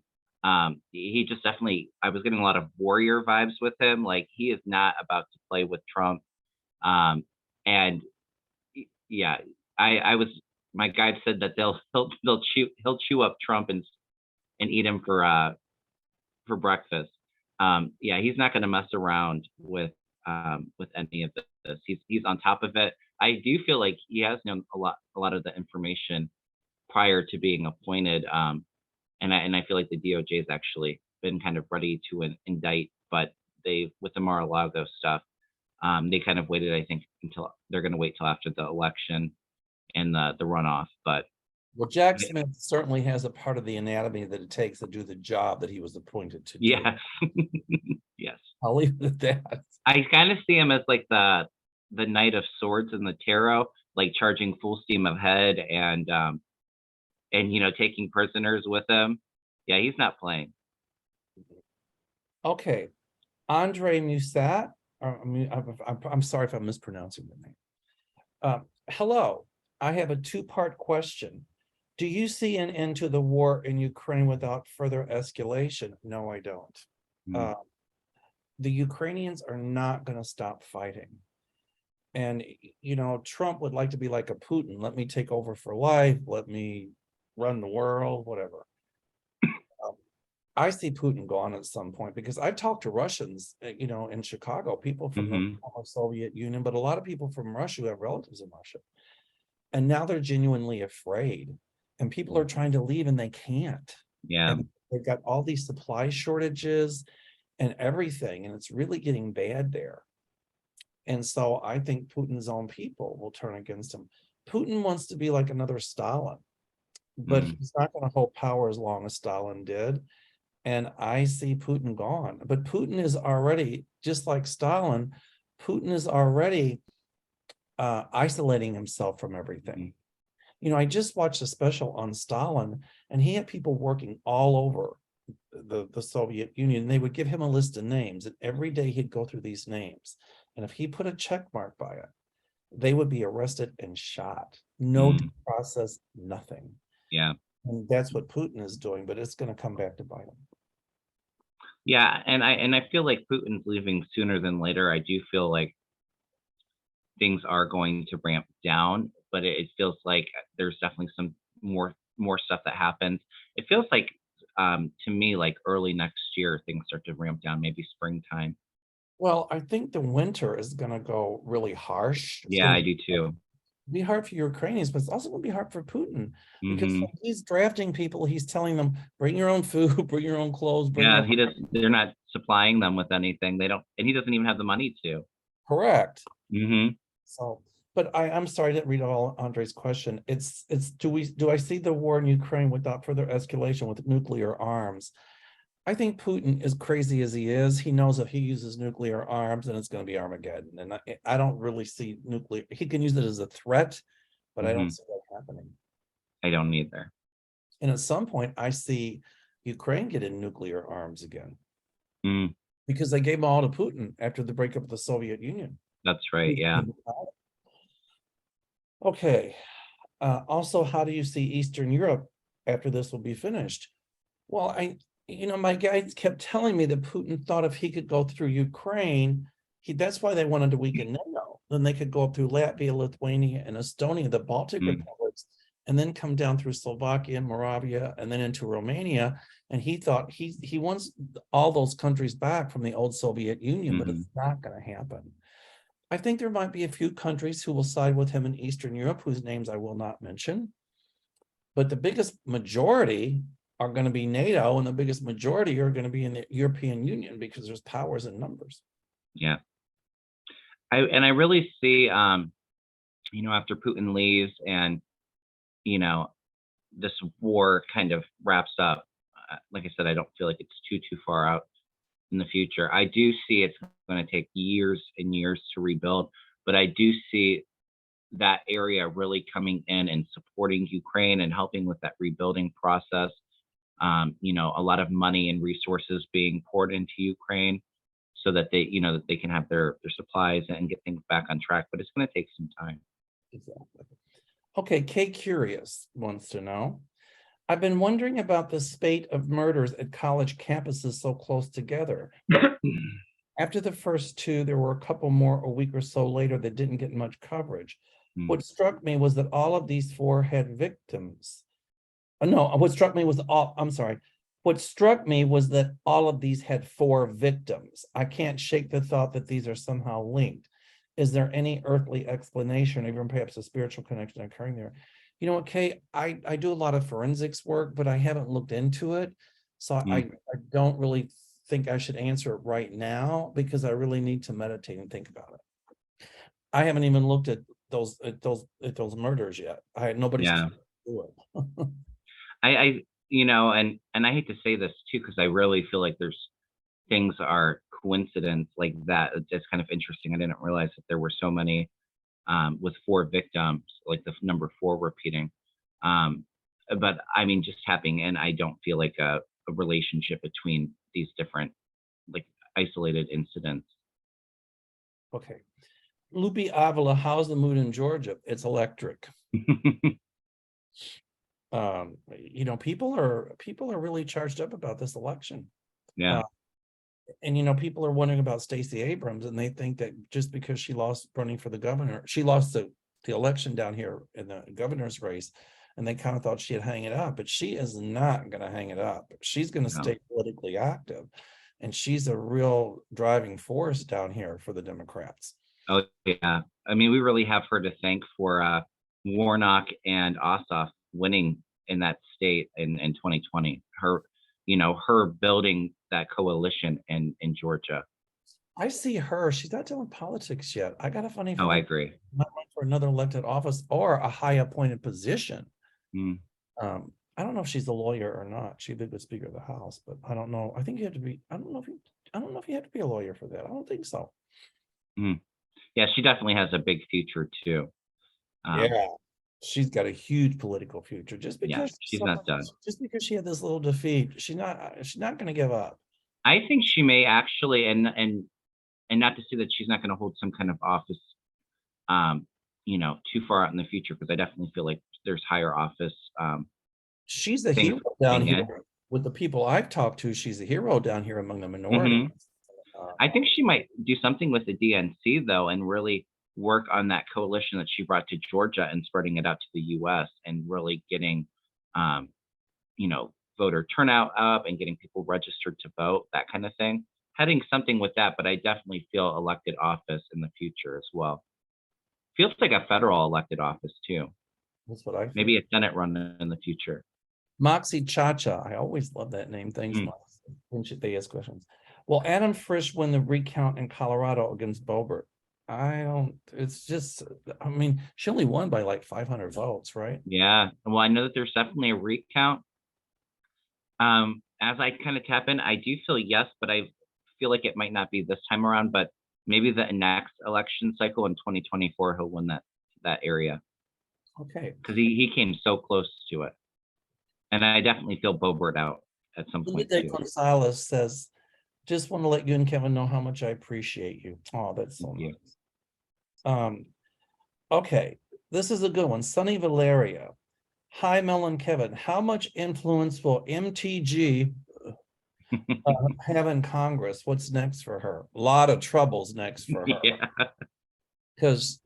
he just definitely, I was getting a lot of warrior vibes with him. Like, he is not about to play with Trump. And yeah, my guide said that he'll chew up Trump and eat him for breakfast. Yeah, he's not going to mess around with any of this. He's on top of it. I do feel like he has known a lot of the information prior to being appointed. And I feel like the DOJ has actually been kind of ready to indict, but with the Mar-a-Lago stuff, they kind of waited, I think, until they're going to wait till after the election and the runoff. But Well, Jack Smith certainly has a part of the anatomy that it takes to do the job that he was appointed to do. yes, yes, I'll leave it at that. I kind of see him as like the Knight of Swords in the tarot, like charging full steam ahead and taking prisoners with him. Yeah, he's not playing. Okay, Andre Musat. I'm sorry if I'm mispronouncing the name. Hello, I have a 2-part question. Do you see an end to the war in Ukraine without further escalation? No, I don't. Mm. The Ukrainians are not going to stop fighting. And, Trump would like to be like a Putin. Let me take over for life. Let me run the world, whatever. I see Putin gone at some point because I've talked to Russians, in Chicago, people from the former Soviet Union, but a lot of people from Russia who have relatives in Russia. And now they're genuinely afraid. And people are trying to leave and they can't. Yeah. And they've got all these supply shortages and everything, and it's really getting bad there. And so I think Putin's own people will turn against him. Putin wants to be like another Stalin, but he's not going to hold power as long as Stalin did. And I see Putin gone. But Putin is already, just like Stalin, Putin is already isolating himself from everything. I just watched a special on Stalin, and he had people working all over the Soviet Union. They would give him a list of names, and every day he'd go through these names. And if he put a check mark by it, they would be arrested and shot. No due process, nothing. Yeah. And that's what Putin is doing, but it's going to come back to bite him. Yeah, and I feel like Putin's leaving sooner than later. I do feel like things are going to ramp down, but it feels like there's definitely some more stuff that happens. It feels like to me, like early next year, things start to ramp down, maybe springtime. Well, I think the winter is going to go really harsh. Yeah, I do too. Be hard for Ukrainians, but it's also going to be hard for Putin because Mhm. when he's drafting people, he's telling them, bring your own food, bring your own clothes, bring Yeah, your they're not supplying them with anything. They don't, and he doesn't even have the money to. correct. Mhm. So, but I'm sorry, I didn't read all Andre's question. It's do I see the war in Ukraine without further escalation with nuclear arms? I think Putin, as crazy as he is, he knows if he uses nuclear arms, then it's going to be Armageddon. And I don't really see nuclear. He can use it as a threat, but I don't Hmm. see that happening. I don't either. And at some point, I see Ukraine getting nuclear arms again Mm, because they gave them all to Putin after the breakup of the Soviet Union. that's right. Yeah. Okay. Also, how do you see Eastern Europe after this will be finished? Well, my guides kept telling me that Putin thought if he could go through Ukraine, that's why they wanted to weaken NATO. Then they could go up through Latvia, Lithuania, and Estonia, the Baltic Mm, republics, and then come down through Slovakia, Moravia, and then into Romania. And he thought he wants all those countries back from the old Soviet Union, but mhm. it's not going to happen. I think there might be a few countries who will side with him in Eastern Europe, whose names I will not mention. But the biggest majority are going to be NATO, and the biggest majority are going to be in the European Union because there's powers in numbers. Yeah. I really see, after Putin leaves and, you know, this war kind of wraps up, like I said, I don't feel like it's too far out in the future. I do see it's going to take years and years to rebuild, but I do see that area really coming in and supporting Ukraine and helping with that rebuilding process. A lot of money and resources being poured into Ukraine so that they can have their supplies and get things back on track. But it's going to take some time. Exactly. Okay, Kay Curious wants to know. I've been wondering about the spate of murders at college campuses so close together. After the first two, there were a couple more a week or so later that didn't get much coverage. Mm, What struck me was that all of these four had victims. No, what struck me was I'm sorry. What struck me was that all of these had four victims. I can't shake the thought that these are somehow linked. Is there any earthly explanation, or even perhaps a spiritual connection occurring there? You know what, Kay, I do a lot of forensics work, but I haven't looked into it. So I mm. don't really think I should answer it right now because I really need to meditate and think about it. I haven't even looked at those murders yet. Nobody's Yeah. told me to do it. And I hate to say this too, because I really feel like there's things are coincidence like that. It's just kind of interesting. I didn't realize that there were so many with four victims, like the number four repeating. Um, but I mean, just tapping in, I don't feel like a relationship between these different like isolated incidents. Okay. Lupi Avila, how's the mood in Georgia? It's electric. People are really charged up about this election. Yeah. Uh, and people are wondering about Stacey Abrams, and they think that just because she lost running for the governor, she lost the election down here in the governor's race, and they kind of thought she'd hang it up, but she is not going to hang it up. She's going to No. stay politically active, and she's a real driving force down here for the Democrats. Oh yeah. I mean, we really have her to thank for Warnock and Ossoff winning in that state in 2020. Her building that coalition in Georgia. I see her. She's not doing politics yet. I got a funny Oh, I feeling agree. might run for another elected office or a high appointed position. Mm, I don't know if she's a lawyer or not. She'd be the Speaker of the House, but I don't know. I think you have to be. I don't know if you have to be a lawyer for that. I don't think so. mm. Yeah, she definitely has a big future too. Um, Yeah, she's got a huge political future. yeah, she's not done. Just because she had this little defeat, she's not going to give up. I think she may actually, and not to say that she's not going to hold some kind of office, too far out in the future, because I definitely feel like there's higher office She's a things hero down coming here in. with the people I've talked to. She's a hero down here among the minorities. Hmm. I think she might do something with the DNC though, and really work on that coalition that she brought to Georgia and spreading it out to the U.S. and really getting, um, voter turnout up and getting people registered to vote, that kind of thing. Heading something with that, but I definitely feel elected office in the future as well. Feels like a federal elected office too. That's what I feel. Maybe a Senate run in the future. Moxie Chacha. I always love that name. Thanks, Mm, Moxie. When they ask questions. Will Adam Frisch win the recount in Colorado against Boebert? I don't, it's just, I mean, she only won by like 500 votes, right? yeah. Well, I know that there's definitely a recount. as I kind of tap in, I do feel yes, but I feel like it might not be this time around, but maybe the next election cycle in 2024, he'll win that area Okay. because he came so close to it. And I definitely feel Bobert out at some Linda point de too. Gonzalez says, just want to let you and Kevin know how much I appreciate you. Oh, that's so Thank you. nice. Okay, this is a good one. Sunny Valeria. Hi, Mel and Kevin. How much influence will MTG have in Congress? What's next for her? A lot of troubles next for her. Yeah, Because,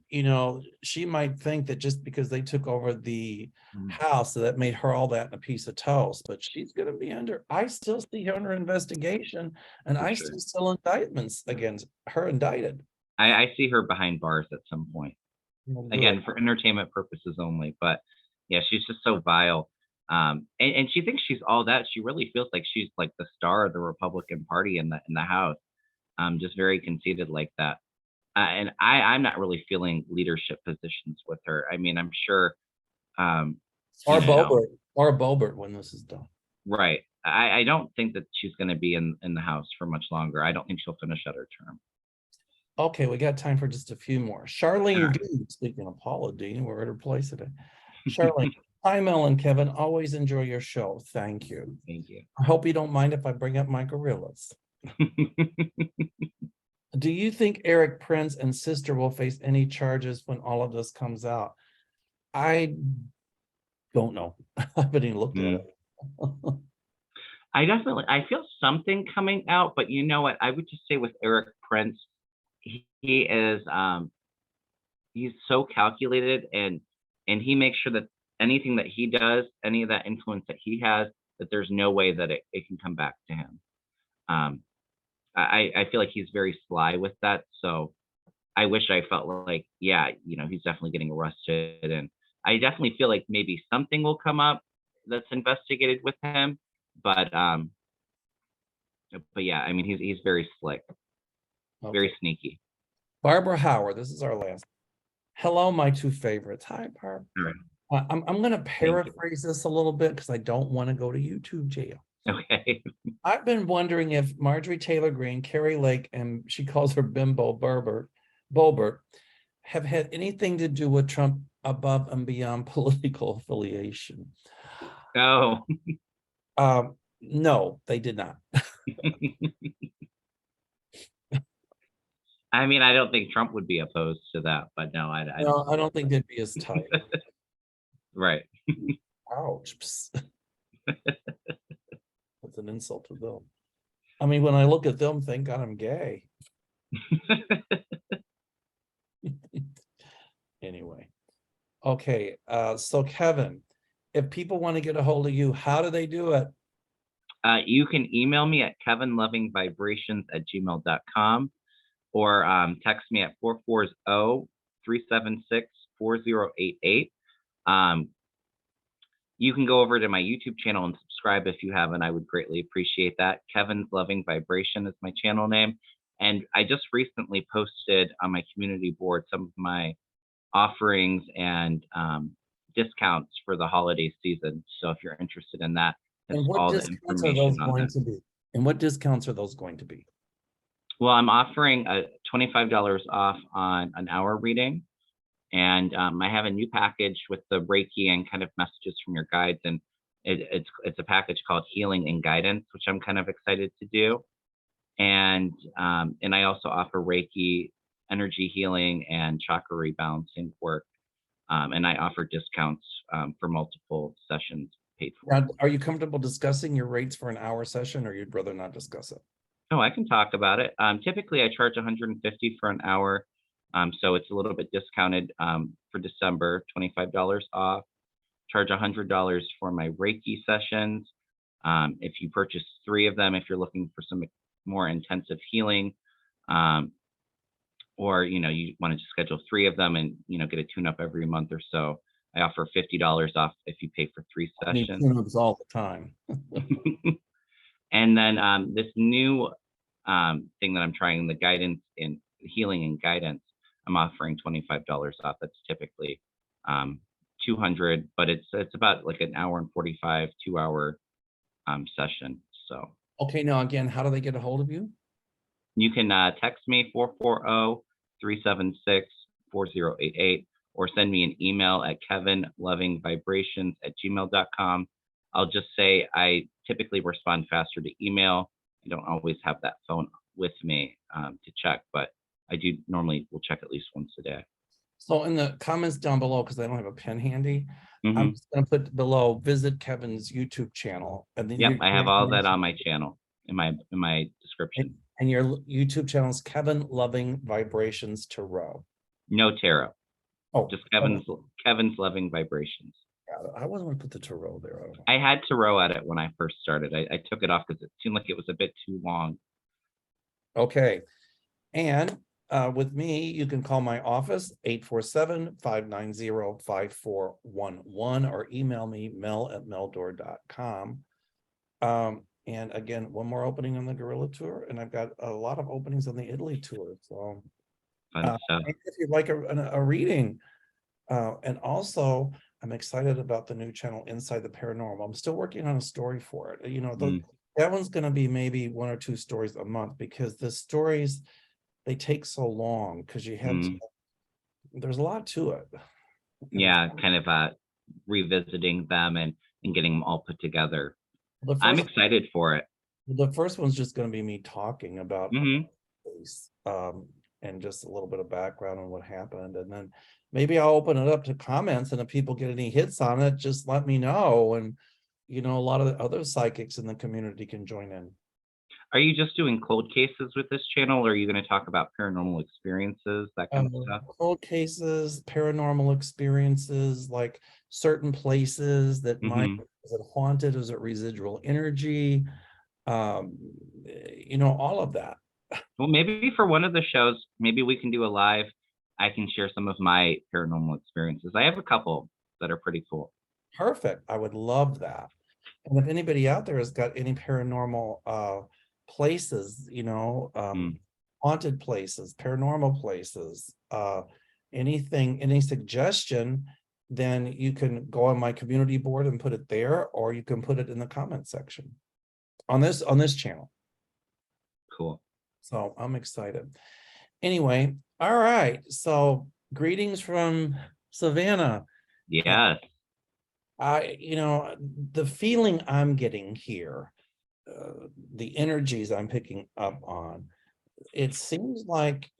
she might think that just because they took over the Mm. House, that made her all that in a piece of toast, but she's going to be I still see her under investigation, and for I sure. still indictments against her indicted. I see her behind bars at some point. Well, good. Again, for entertainment purposes only. But yeah, she's just so vile. And she thinks she's all that. She really feels like she's like the star of the Republican Party in the House. Just very conceited like that. And I'm not really feeling leadership positions with her. I mean, I'm sure, Or you know, Bobert when this is done. right. I don't think that she's going to be in the House for much longer. I don't think she'll finish out her term. Okay, we got time for just a few more. Charlene Alright. Dean, speaking of Paula Dean, we're at her place today. Charlene, hi, Mel and Kevin. Always enjoy your show. Thank you. Thank you. I hope you don't mind if I bring up my gorillas. Do you think Eric Prince and sister will face any charges when all of this comes out? I don't know. I haven't even looked at it. I feel something coming out, but you know what? I would just say with Eric Prince, he is he's so calculated and he makes sure that anything that he does, any of that influence that he has, that there's no way that it can come back to him. I feel like he's very sly with that. So I wish I felt like, yeah, he's definitely getting arrested. And I definitely feel like maybe something will come up that's investigated with him. But yeah, I mean, he's very slick, very Okay. sneaky. Barbara Howard, this is our last. Hello, my two favorites. Hi, Barb. All right. I'm going to paraphrase this a little bit because I don't want to go to YouTube jail. Okay. I've been wondering if Marjorie Taylor Greene, Carrie Lake, and she calls her Bimbo Bobert, have had anything to do with Trump above and beyond political affiliation. Oh. No, they did not. I mean, I don't think Trump would be opposed to that, but no, I No, I don't think they'd be as tight. Right. Ouch. That's an insult to them. I mean, when I look at them, thank God I'm gay. Anyway. Okay, so Kevin, if people want to get a hold of you, how do they do it? You can email me at kevinlovingvibrations@gmail.com or text me at 440-376-4088. You can go over to my YouTube channel and subscribe if you haven't. I would greatly appreciate that. Kevin's Loving Vibration is my channel name. And I just recently posted on my community board some of my offerings and discounts for the holiday season. So if you're interested in that, that's And what all the discounts are those information on going that. to be? And what discounts are those going to be? Well, I'm offering a $25 off on an hour reading. And I have a new package with the Reiki and kind of messages from your guides. And it's a package called Healing and Guidance, which I'm kind of excited to do. And I also offer Reiki, energy healing, and chakra rebalancing work. And I offer discounts for multiple sessions paid for. Now, are you comfortable discussing your rates for an hour session, or you'd rather not discuss it? Oh, I can talk about it. Typically, I charge $150 for an hour. So it's a little bit discounted for December, $25 off. Charge $100 for my Reiki sessions. If you purchase 3 of them, if you're looking for some more intensive healing, or you want to just schedule 3 of them and get a tune-up every month or so, I offer $50 off if you pay for 3 sessions. I mean, tune-ups all the time. And then this new thing that I'm trying, the guidance in healing and guidance, I'm offering $25 off. That's typically $200, but it's about like an hour and 45, 2-hour session. So Okay, now again, how do they get a hold of you? you can text me 440-376-4088 or send me an email at kevinlovingvibrations@gmail.com. I'll just say I typically respond faster to email. I don't always have that phone with me to check, but I do normally will check at least once a day. So in the comments down below, because I don't have a pen handy, I'm Hmm. just gonna put below, visit Kevin's YouTube channel, and then Yep, I your have all that information. on my channel in my description. And your YouTube channel is Kevin Loving Vibrations to Row. No tarot, Oh, just Kevin's loving vibrations. I wasn't gonna put the to row there. I don't know. I had to row at it when I first started. I took it off because it seemed like it was a bit too long. Okay, and with me, you can call my office 847-590-5411 or email me mel@meldor.com. And again, one more opening on the Gorilla Tour, and I've got a lot of openings on the Italy tour. So Fun stuff. and if you'd like a reading, and also I'm excited about the new channel Inside the Paranormal. I'm still working on a story for it. You know, that one's going to be maybe 1 or 2 stories a month, because the stories, they take so long because you have Mm. there's a lot to it. And Yeah, kind of revisiting them and getting them all put together. the I'm first excited for it. the first one's just going to be me talking about Hmm. place, and just a little bit of background on what happened, and then maybe I'll open it up to comments, and if people get any hits on it, just let me know, and a lot of the other psychics in the community can join in. Are you just doing cold cases with this channel, or are you going to talk about paranormal experiences, that kind of stuff? Cold cases, paranormal experiences, like certain places that might, Hmm. is it haunted, is it residual energy, um all of that. Well, maybe for one of the shows, maybe we can do a live. I can share some of my paranormal experiences. I have a couple that are pretty cool. Perfect, I would love that. And if anybody out there has got any paranormal places, Mm. haunted places, paranormal places, anything, any suggestion, then you can go on my community board and put it there, or you can put it in the comment section on this channel. Cool. So I'm excited. Anyway, all right. So greetings from Savannah. And Yes. the feeling I'm getting here, the energies I'm picking up on, it seems like,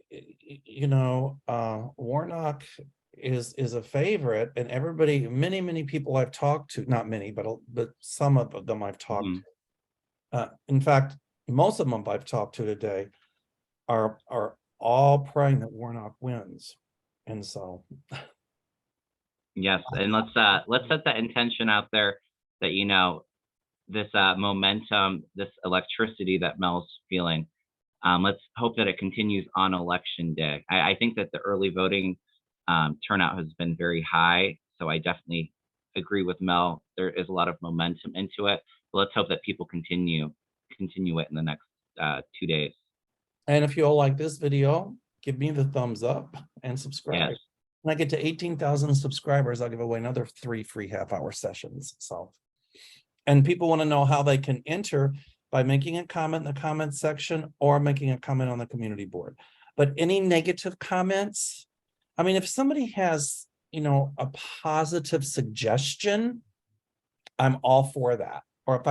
Warnock is a favorite, and everybody, many people I've talked to, not many, but some of them I've talked Mhm. to. In fact, most of them I've talked to today are all praying that Warnock wins. And so Yes, and let's set that intention out there that this momentum, this electricity that Mel's feeling. Let's hope that it continues on election day. I think that the early voting turnout has been very high, so I definitely agree with Mel. There is a lot of momentum into it. But let's hope that people continue it in the next 2 days. and if you all like this video, give me the thumbs up and subscribe. Yes. When I get to 18,000 subscribers, I'll give away another 3 free half-hour sessions. So, and people want to know how they can enter by making a comment in the comment section or making a comment on the community board. But any negative comments, I mean, if somebody has, a positive suggestion, I'm all for that. Or if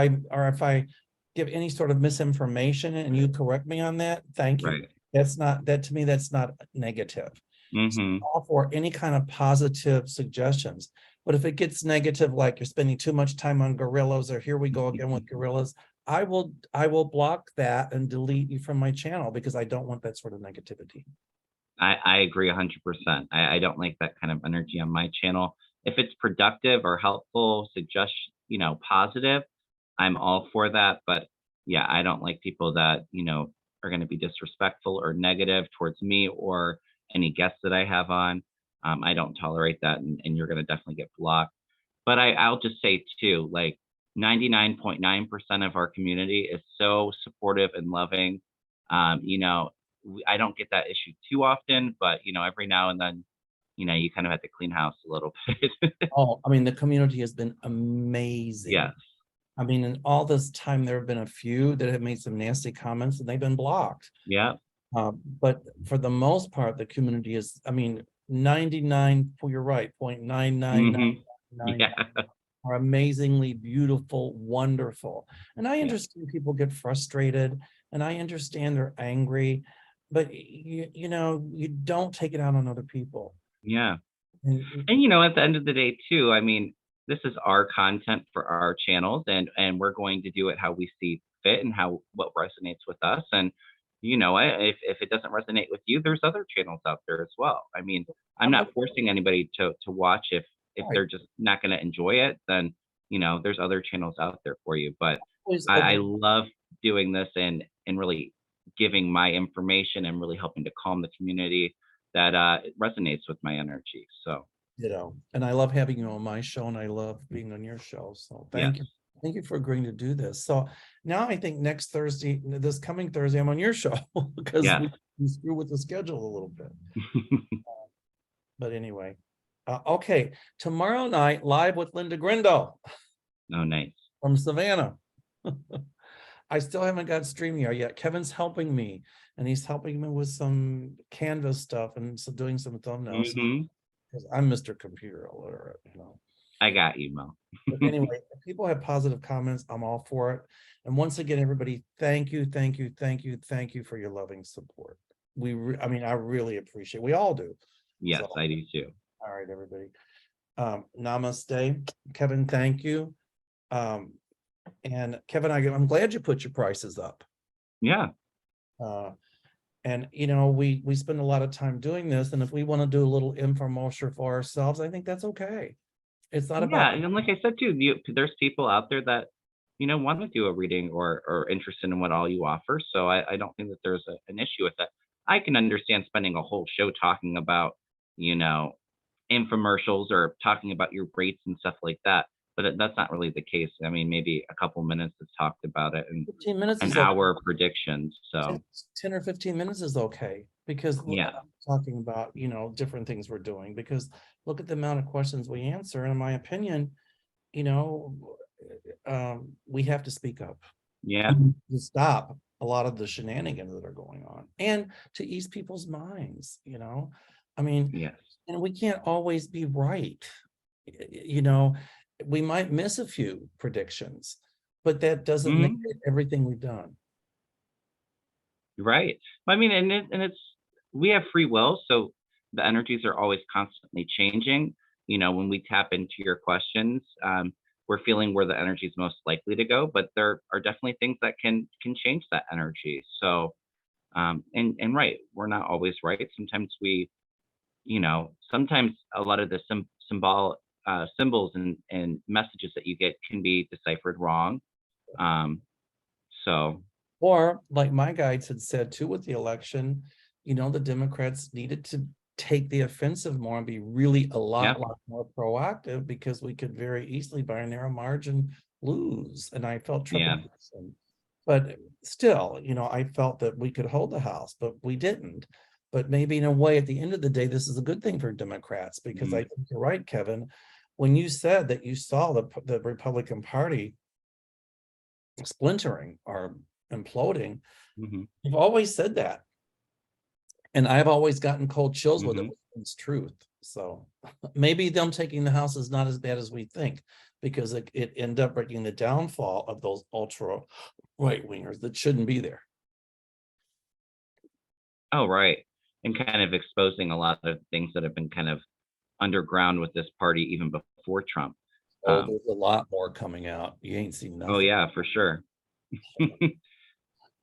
I give any sort of misinformation and you correct me on that, thank you. Right. That to me, that's not negative. So Mm-hmm. I'm all for any kind of positive suggestions. But if it gets negative, like you're spending too much time on gorillas, or here we go again with gorillas, I will block that and delete you from my channel, because I don't want that sort of negativity. I agree 100%. I don't like that kind of energy on my channel. If it's productive or helpful, positive, I'm all for that. But yeah, I don't like people that, are going to be disrespectful or negative towards me or any guests that I have on. I don't tolerate that, and you're going to definitely get blocked. But I'll just say too, like 99.9% of our community is so supportive and loving. I don't get that issue too often, but every now and then, you kind of have to clean house a little bit. Oh, I mean, the community has been amazing. Yes. I mean, in all this time, there have been a few that have made some nasty comments and they've been blocked. Yeah. But for the most part, the community is, I mean, 99, you're right, Hmm. 0.99999 Yeah. are amazingly beautiful, wonderful. And I Yeah. understand people get frustrated and I understand they're angry, but you know, you don't take it out on other people. Yeah. And And at the end of the day too, I mean, this is our content for our channels, and we're going to do it how we see fit and how what resonates with us. And if it doesn't resonate with you, there's other channels out there as well. I mean, I'm I'm not forcing anybody to watch if right, they're just not going to enjoy it, then there's other channels out there for you. But always I open. love doing this and really giving my information and really helping to calm the community that it resonates with my energy. So And I love having you on my show and I love being on your show. So yes. thank you. Thank you for agreeing to do this. So now I think next Thursday, this coming Thursday, I'm on your show because Yes. we screw with the schedule a little bit. But anyway, okay. Tomorrow night, live with Linda Grindo Oh, nice. from Savannah. I still haven't got StreamYard yet. Kevin's helping me and he's helping me with some Canvas stuff and so doing some thumbnails Hmm. because I'm Mr. Computer illiterate, you know. I got you, Mo. But anyway, if people have positive comments, I'm all for it. And once again, everybody, thank you, thank you, thank you, thank you for your loving support. I mean, I really appreciate, we all do. Yes, So, I do too. all right, everybody. Namaste. Kevin, thank you. And Kevin, I'm glad you put your prices up. Yeah. Uh, and we spend a lot of time doing this. And if we want to do a little infomercial for ourselves, I think that's okay. It's not about Yeah, and like I said too, there's people out there that want to do a reading or interested in what all you offer. So I don't think that there's an issue with that. I can understand spending a whole show talking about you know infomercials or talking about your rates and stuff like that, but that's not really the case. I mean, maybe a couple minutes has talked about it and 15 minutes an is okay. hour predictions. So 10 or 15 minutes is okay because yeah, I'm talking about, different things we're doing because look at the amount of questions we answer. And in my opinion, you know, we have to speak up yeah, to stop a lot of the shenanigans that are going on and to ease people's minds. I mean, yes, and we can't always be right. You know, we might miss a few predictions, but that doesn't make hmm, it everything we've done. right. I mean, and it's we have free will, so the energies are always constantly changing. When we tap into your questions, we're feeling where the energy is most likely to go, but there are definitely things that can change that energy. So, and right, we're not always right. Sometimes sometimes a lot of the symbols and messages that you get can be deciphered wrong. Um, so Or like my guides had said too with the election, the Democrats needed to take the offensive more and be really a yeah, lot more proactive because we could very easily by a narrow margin lose. And I felt yeah, trepidation. But still, I felt that we could hold the House, but we didn't. But maybe in a way, at the end of the day, this is a good thing for Democrats because I mhm, think you're right, Kevin. When you said that you saw the Republican Party splintering or imploding, mhm, you've always said that. And I've always gotten cold chills with it, mhm. when it's truth. So maybe them taking the House is not as bad as we think, because it ended up breaking the downfall of those ultra right wingers that shouldn't be there. Oh, right. And kind of exposing a lot of things that have been kind of underground with this party even before Trump. Oh, Um, there's a lot more coming out. You ain't seen oh nothing. yeah, for sure. All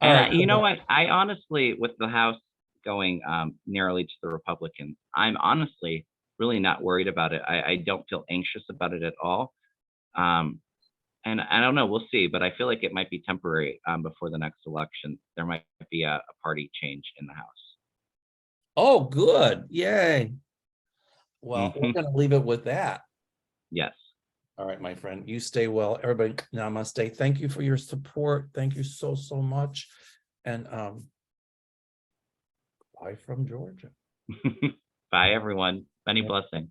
And right. you know what? I honestly, with the House going narrowly to the Republicans, I'm honestly really not worried about it. I don't feel anxious about it at all. Um, and I don't know, we'll see, but I feel like it might be temporary before the next election. There might be a party change in the House. Oh, good. Yay. Well, we're Hmm. going to leave it with that. Yes. All right, my friend. You stay well. Everybody, namaste. Thank you for your support. Thank you so, so much. And bye from Georgia. Bye, everyone. Many blessings.